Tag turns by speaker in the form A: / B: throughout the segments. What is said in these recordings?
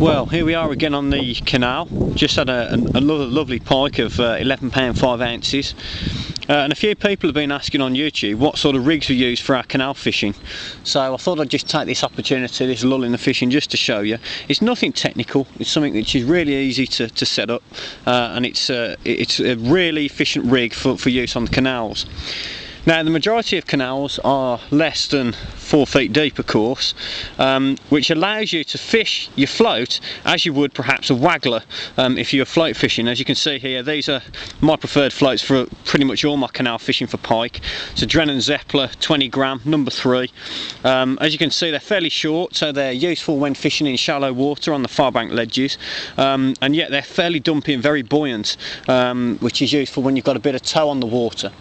A: Well, here we are again on the canal. Just had another lovely pike of 11 pound 5 ounces. And a few people have been asking on YouTube what sort of rigs we use for our canal fishing. So I thought I'd just take this opportunity, this lull in the fishing, just to show you. It's nothing technical, it's something which is really easy to set up, and it's a really efficient rig for use on the canals. Now, the majority of canals are less than 4 feet deep, of course, which allows you to fish your float as you would perhaps a waggler if you're float fishing. As you can see here, these are my preferred floats for pretty much all my canal fishing for pike. It's a Drennan Zeppler 20 gram, number 3. As you can see, they're fairly short, so they're useful when fishing in shallow water on the far bank ledges, and yet they're fairly dumpy and very buoyant, which is useful when you've got a bit of tow on the water.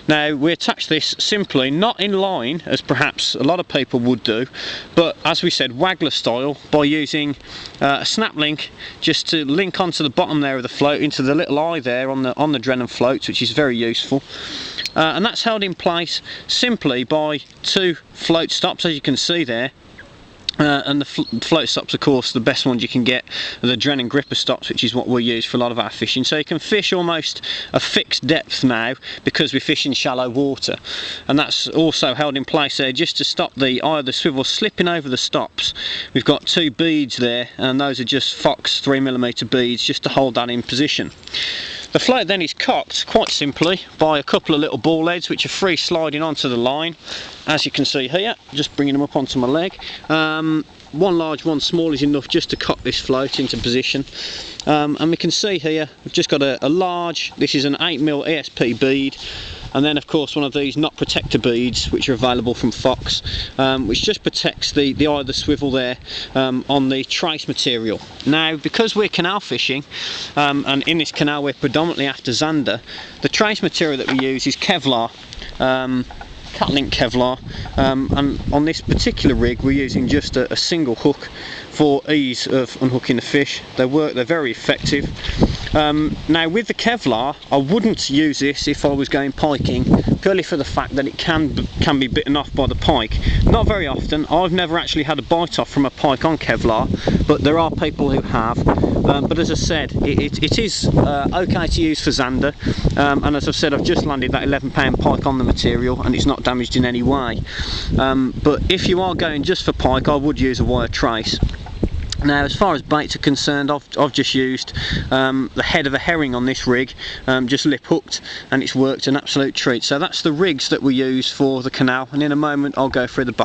A: Now, we attach this simply, not in line as perhaps a lot of people would do, but as we said, waggler style, by using a snap link just to link onto the bottom there of the float into the little eye there on the Drennan floats, which is very useful. And that's held in place simply by 2 float stops, as you can see there. And the float stops, of course, the best ones you can get are the Drennan gripper stops, which is what we use for a lot of our fishing. So you can fish almost a fixed depth now because we fish in shallow water, and that's also held in place there just to stop the eye of the swivel slipping over the stops. We've got 2 beads there, and those are just Fox 3mm beads just to hold that in position. The float then is cocked quite simply by a couple of little ball heads which are free sliding onto the line, as you can see here, just bringing them up onto my leg. One large, one small is enough just to cock this float into position. And we can see here we've just got a large, this is an 8mm ESP bead, and then of course one of these knot protector beads which are available from Fox, which just protects the eye of the swivel there on the trace material. Now, because we're canal fishing, and in this canal we're predominantly after zander, the trace material that we use is Kevlar, cat link Kevlar, and on this particular rig we're using just a single hook for ease of unhooking the fish. They're very effective. Now, with the Kevlar, I wouldn't use this if I was going piking, purely for the fact that it can be bitten off by the pike. Not very often. I've never actually had a bite off from a pike on Kevlar, but there are people who have. But as I said, it is okay to use for zander, and as I've said, I've just landed that 11 pound pike on the material and it's not damaged in any way. But if you are going just for pike, I would use a wire trace. Now, as far as baits are concerned, I've just used the head of a herring on this rig, just lip hooked, and it's worked an absolute treat. So that's the rigs that we use for the canal, and in a moment I'll go through the bait.